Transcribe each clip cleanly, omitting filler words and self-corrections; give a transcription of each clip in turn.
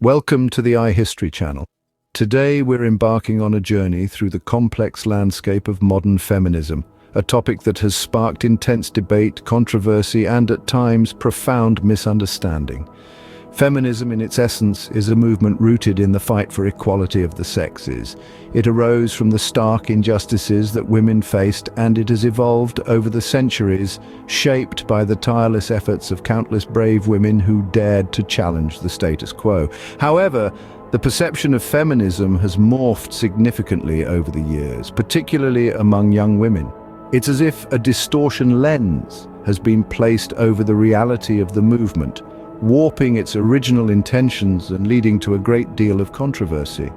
Welcome to the iHistory channel. Today we're embarking on a journey through the complex landscape of modern feminism, a topic that has sparked intense debate, controversy, and at times profound misunderstanding. Feminism in its essence is a movement rooted in the fight for equality of the sexes. It arose from the stark injustices that women faced, and it has evolved over the centuries, shaped by the tireless efforts of countless brave women who dared to challenge the status quo. However, the perception of feminism has morphed significantly over the years, particularly among young women. It's as if a distortion lens has been placed over the reality of the movement, warping its original intentions and leading to a great deal of controversy.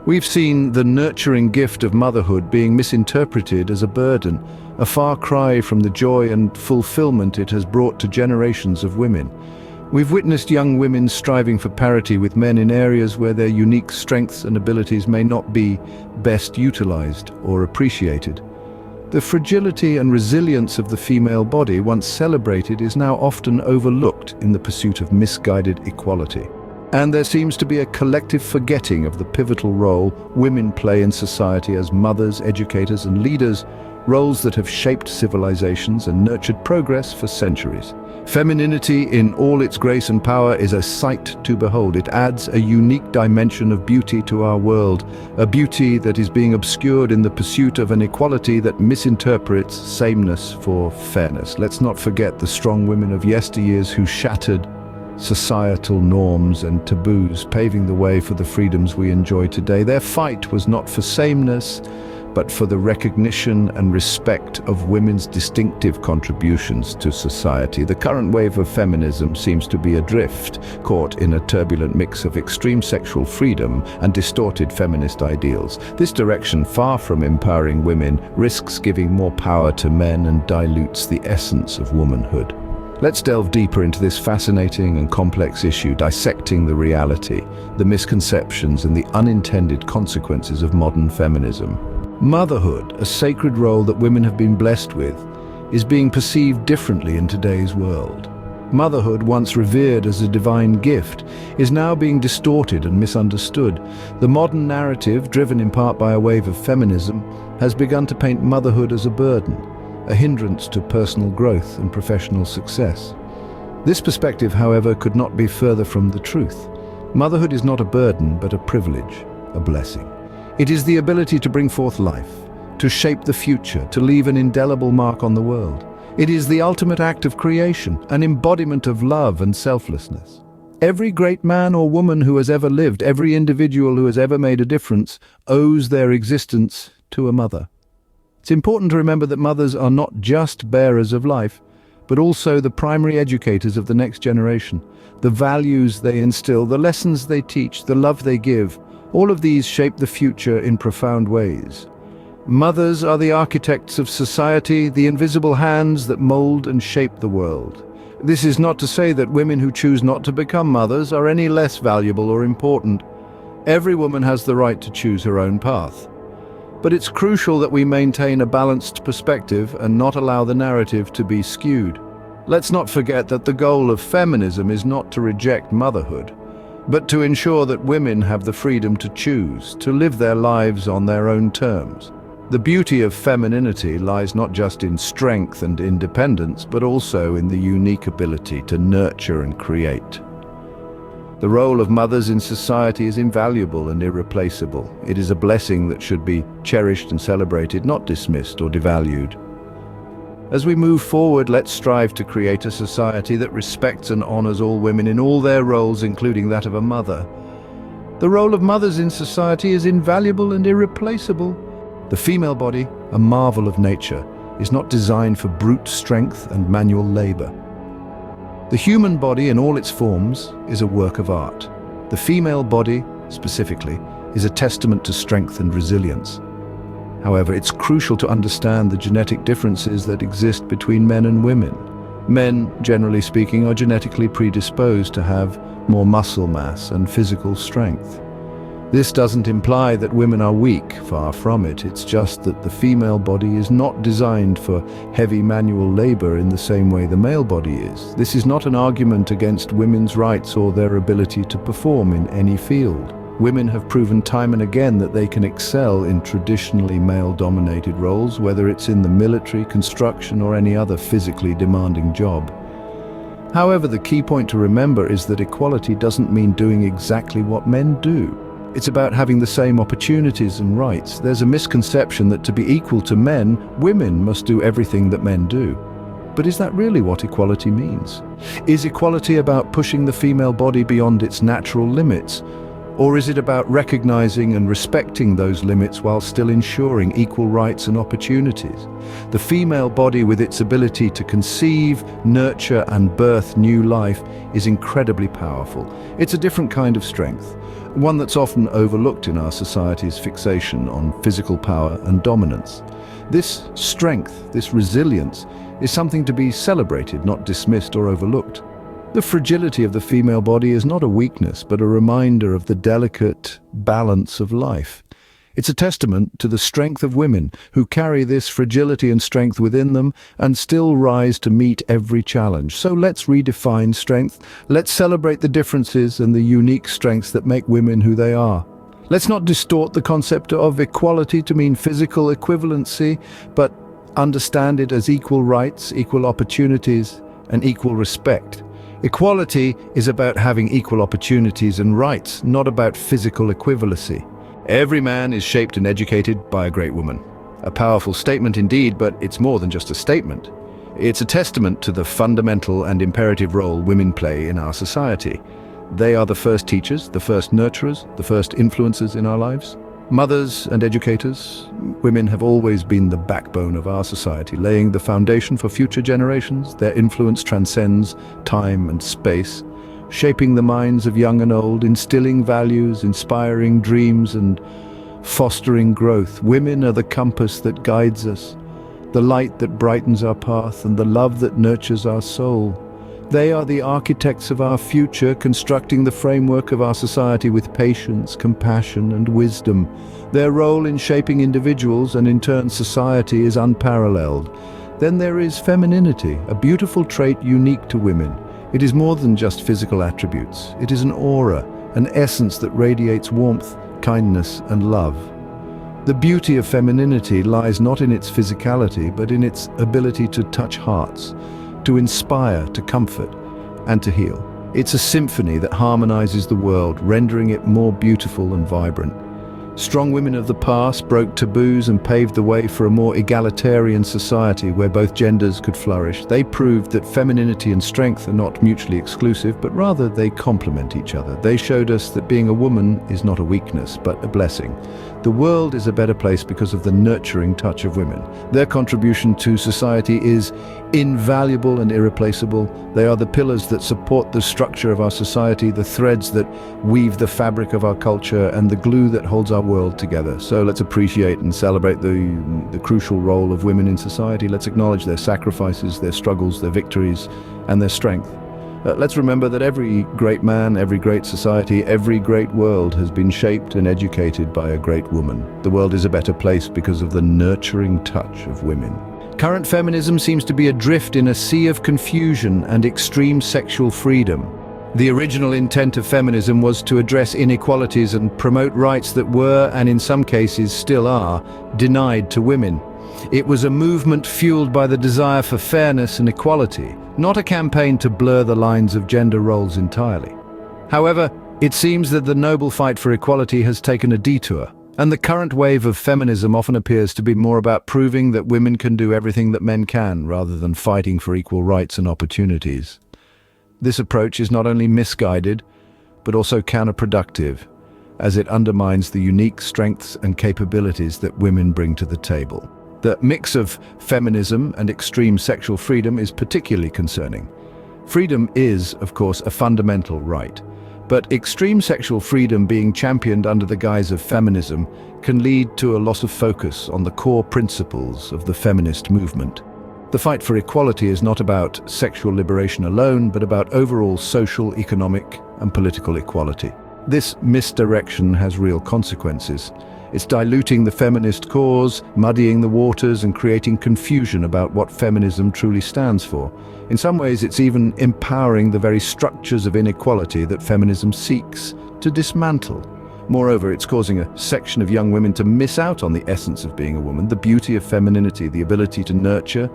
We've seen the nurturing gift of motherhood being misinterpreted as a burden, a far cry from the joy and fulfillment it has brought to generations of women. We've witnessed young women striving for parity with men in areas where their unique strengths and abilities may not be best utilized or appreciated. The fragility and resilience of the female body, once celebrated, is now often overlooked in the pursuit of misguided equality. And there seems to be a collective forgetting of the pivotal role women play in society as mothers, educators, and leaders, roles that have shaped civilizations and nurtured progress for centuries. Femininity in all its grace and power is a sight to behold. It adds a unique dimension of beauty to our world, a beauty that is being obscured in the pursuit of an equality that misinterprets sameness for fairness. Let's not forget the strong women of yesteryears who shattered societal norms and taboos, paving the way for the freedoms we enjoy today. Their fight was not for sameness, but for the recognition and respect of women's distinctive contributions to society. The current wave of feminism seems to be adrift, caught in a turbulent mix of extreme sexual freedom and distorted feminist ideals. This direction, far from empowering women, risks giving more power to men and dilutes the essence of womanhood. Let's delve deeper into this fascinating and complex issue, dissecting the reality, the misconceptions, and the unintended consequences of modern feminism. Motherhood, a sacred role that women have been blessed with, is being perceived differently in today's world. Motherhood, once revered as a divine gift, is now being distorted and misunderstood. The modern narrative, driven in part by a wave of feminism, has begun to paint motherhood as a burden, a hindrance to personal growth and professional success. This perspective, however, could not be further from the truth. Motherhood is not a burden, but a privilege, a blessing. It is the ability to bring forth life, to shape the future, to leave an indelible mark on the world. It is the ultimate act of creation, an embodiment of love and selflessness. Every great man or woman who has ever lived, every individual who has ever made a difference, owes their existence to a mother. It's important to remember that mothers are not just bearers of life, but also the primary educators of the next generation. The values they instill, the lessons they teach, the love they give, all of these shape the future in profound ways. Mothers are the architects of society, the invisible hands that mold and shape the world. This is not to say that women who choose not to become mothers are any less valuable or important. Every woman has the right to choose her own path. But it's crucial that we maintain a balanced perspective and not allow the narrative to be skewed. Let's not forget that the goal of feminism is not to reject motherhood, but to ensure that women have the freedom to choose, to live their lives on their own terms. The beauty of femininity lies not just in strength and independence, but also in the unique ability to nurture and create. The role of mothers in society is invaluable and irreplaceable. It is a blessing that should be cherished and celebrated, not dismissed or devalued. As we move forward, let's strive to create a society that respects and honors all women in all their roles, including that of a mother. The role of mothers in society is invaluable and irreplaceable. The female body, a marvel of nature, is not designed for brute strength and manual labor. The human body in all its forms is a work of art. The female body, specifically, is a testament to strength and resilience. However, it's crucial to understand the genetic differences that exist between men and women. Men, generally speaking, are genetically predisposed to have more muscle mass and physical strength. This doesn't imply that women are weak, far from it. It's just that the female body is not designed for heavy manual labor in the same way the male body is. This is not an argument against women's rights or their ability to perform in any field. Women have proven time and again that they can excel in traditionally male-dominated roles, whether it's in the military, construction, or any other physically demanding job. However, the key point to remember is that equality doesn't mean doing exactly what men do. It's about having the same opportunities and rights. There's a misconception that to be equal to men, women must do everything that men do. But is that really what equality means? Is equality about pushing the female body beyond its natural limits? Or is it about recognizing and respecting those limits while still ensuring equal rights and opportunities? The female body, with its ability to conceive, nurture, and birth new life, is incredibly powerful. It's a different kind of strength, one that's often overlooked in our society's fixation on physical power and dominance. This strength, this resilience, is something to be celebrated, not dismissed or overlooked. The fragility of the female body is not a weakness, but a reminder of the delicate balance of life. It's a testament to the strength of women who carry this fragility and strength within them and still rise to meet every challenge. So let's redefine strength. Let's celebrate the differences and the unique strengths that make women who they are. Let's not distort the concept of equality to mean physical equivalency, but understand it as equal rights, equal opportunities, and equal respect. Equality is about having equal opportunities and rights, not about physical equivalency. Every man is shaped and educated by a great woman. A powerful statement indeed, but it's more than just a statement. It's a testament to the fundamental and imperative role women play in our society. They are the first teachers, the first nurturers, the first influencers in our lives. Mothers and educators, women have always been the backbone of our society, laying the foundation for future generations. Their influence transcends time and space, shaping the minds of young and old, instilling values, inspiring dreams, and fostering growth. Women are the compass that guides us, the light that brightens our path, and the love that nurtures our soul. They are the architects of our future, constructing the framework of our society with patience, compassion, and wisdom. Their role in shaping individuals and in turn society is unparalleled. Then there is femininity, a beautiful trait unique to women. It is more than just physical attributes. It is an aura, an essence that radiates warmth, kindness, and love. The beauty of femininity lies not in its physicality, but in its ability to touch hearts, to inspire, to comfort, and to heal. It's a symphony that harmonizes the world, rendering it more beautiful and vibrant. Strong women of the past broke taboos and paved the way for a more egalitarian society where both genders could flourish. They proved that femininity and strength are not mutually exclusive, but rather they complement each other. They showed us that being a woman is not a weakness, but a blessing. The world is a better place because of the nurturing touch of women. Their contribution to society is invaluable and irreplaceable. They are the pillars that support the structure of our society, the threads that weave the fabric of our culture, and the glue that holds our world together. So let's appreciate and celebrate the crucial role of women in society. Let's acknowledge their sacrifices, their struggles, their victories, and their strength. Let's remember that every great man, every great society, every great world has been shaped and educated by a great woman. The world is a better place because of the nurturing touch of women. Current feminism seems to be adrift in a sea of confusion and extreme sexual freedom. The original intent of feminism was to address inequalities and promote rights that were, and in some cases still are, denied to women. It was a movement fueled by the desire for fairness and equality, not a campaign to blur the lines of gender roles entirely. However, it seems that the noble fight for equality has taken a detour, and the current wave of feminism often appears to be more about proving that women can do everything that men can, rather than fighting for equal rights and opportunities. This approach is not only misguided, but also counterproductive, as it undermines the unique strengths and capabilities that women bring to the table. The mix of feminism and extreme sexual freedom is particularly concerning. Freedom is, of course, a fundamental right, but extreme sexual freedom being championed under the guise of feminism can lead to a loss of focus on the core principles of the feminist movement. The fight for equality is not about sexual liberation alone, but about overall social, economic, and political equality. This misdirection has real consequences. It's diluting the feminist cause, muddying the waters, and creating confusion about what feminism truly stands for. In some ways, it's even empowering the very structures of inequality that feminism seeks to dismantle. Moreover, it's causing a section of young women to miss out on the essence of being a woman, the beauty of femininity, the ability to nurture,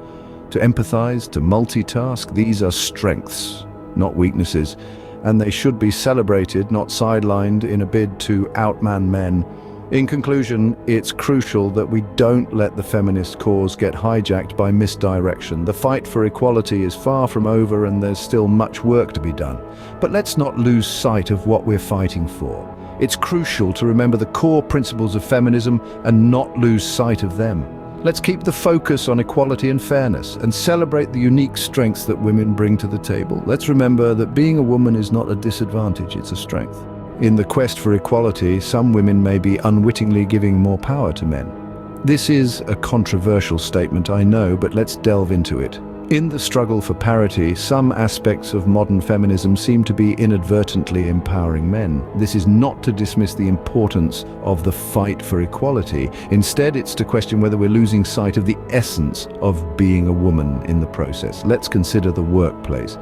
to empathize, to multitask. These are strengths, not weaknesses, and they should be celebrated, not sidelined in a bid to outman men. In conclusion, it's crucial that we don't let the feminist cause get hijacked by misdirection. The fight for equality is far from over, and there's still much work to be done. But let's not lose sight of what we're fighting for. It's crucial to remember the core principles of feminism and not lose sight of them. Let's keep the focus on equality and fairness and celebrate the unique strengths that women bring to the table. Let's remember that being a woman is not a disadvantage, it's a strength. In the quest for equality, some women may be unwittingly giving more power to men. This is a controversial statement, I know, but let's delve into it. In the struggle for parity, some aspects of modern feminism seem to be inadvertently empowering men. This is not to dismiss the importance of the fight for equality. Instead, it's to question whether we're losing sight of the essence of being a woman in the process. Let's consider the workplace.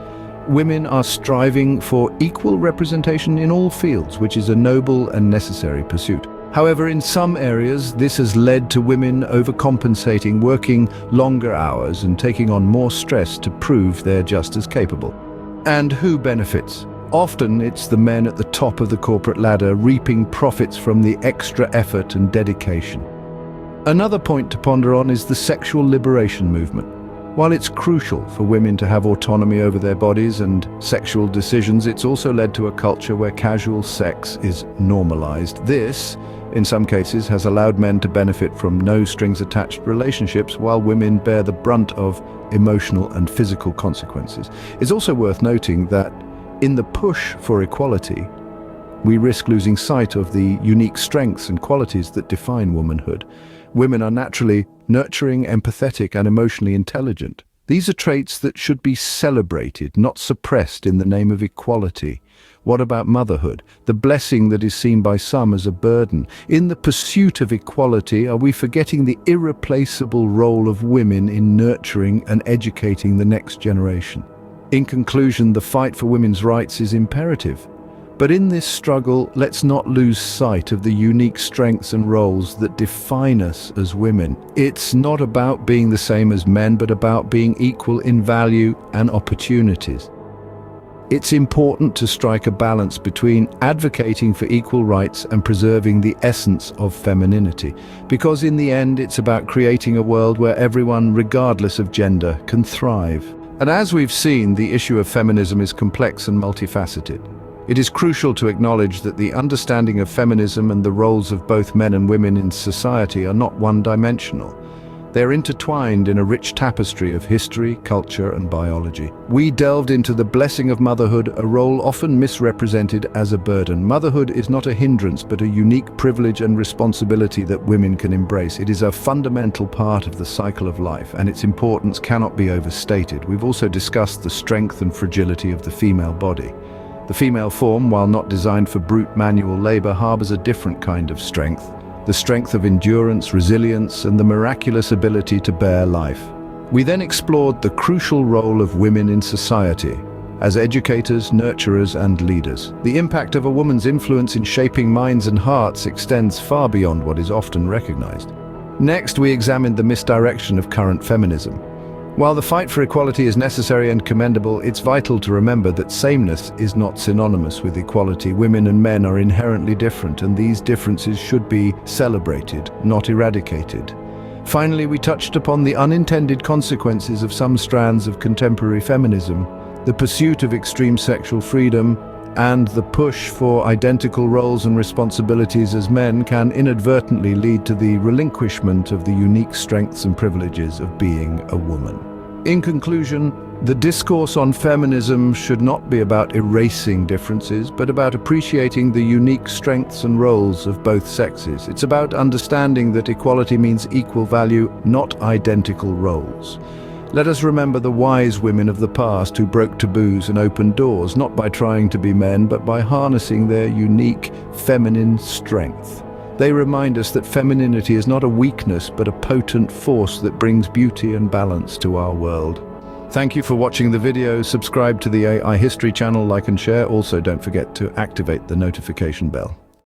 Women are striving for equal representation in all fields, which is a noble and necessary pursuit. However, in some areas, this has led to women overcompensating, working longer hours, and taking on more stress to prove they're just as capable. And who benefits? Often it's the men at the top of the corporate ladder, reaping profits from the extra effort and dedication. Another point to ponder on is the sexual liberation movement. While it's crucial for women to have autonomy over their bodies and sexual decisions, it's also led to a culture where casual sex is normalized. This, in some cases, has allowed men to benefit from no-strings-attached relationships while women bear the brunt of emotional and physical consequences. It's also worth noting that in the push for equality, we risk losing sight of the unique strengths and qualities that define womanhood. Women are naturally nurturing, empathetic, and emotionally intelligent. These are traits that should be celebrated, not suppressed in the name of equality. What about motherhood, the blessing that is seen by some as a burden? In the pursuit of equality, are we forgetting the irreplaceable role of women in nurturing and educating the next generation? In conclusion, the fight for women's rights is imperative. But in this struggle, let's not lose sight of the unique strengths and roles that define us as women. It's not about being the same as men, but about being equal in value and opportunities. It's important to strike a balance between advocating for equal rights and preserving the essence of femininity, because in the end, it's about creating a world where everyone, regardless of gender, can thrive. And as we've seen, the issue of feminism is complex and multifaceted. It is crucial to acknowledge that the understanding of feminism and the roles of both men and women in society are not one-dimensional. They're intertwined in a rich tapestry of history, culture, and biology. We delved into the blessing of motherhood, a role often misrepresented as a burden. Motherhood is not a hindrance, but a unique privilege and responsibility that women can embrace. It is a fundamental part of the cycle of life, and its importance cannot be overstated. We've also discussed the strength and fragility of the female body. The female form, while not designed for brute manual labor, harbors a different kind of strength. The strength of endurance, resilience, and the miraculous ability to bear life. We then explored the crucial role of women in society, as educators, nurturers, and leaders. The impact of a woman's influence in shaping minds and hearts extends far beyond what is often recognized. Next, we examined the misdirection of current feminism. While the fight for equality is necessary and commendable, it's vital to remember that sameness is not synonymous with equality. Women and men are inherently different, and these differences should be celebrated, not eradicated. Finally, we touched upon the unintended consequences of some strands of contemporary feminism, the pursuit of extreme sexual freedom, and the push for identical roles and responsibilities as men can inadvertently lead to the relinquishment of the unique strengths and privileges of being a woman. In conclusion, the discourse on feminism should not be about erasing differences, but about appreciating the unique strengths and roles of both sexes. It's about understanding that equality means equal value, not identical roles. Let us remember the wise women of the past who broke taboos and opened doors, not by trying to be men, but by harnessing their unique feminine strength. They remind us that femininity is not a weakness, but a potent force that brings beauty and balance to our world. Thank you for watching the video. Subscribe to the AI History channel, like and share. Also, don't forget to activate the notification bell.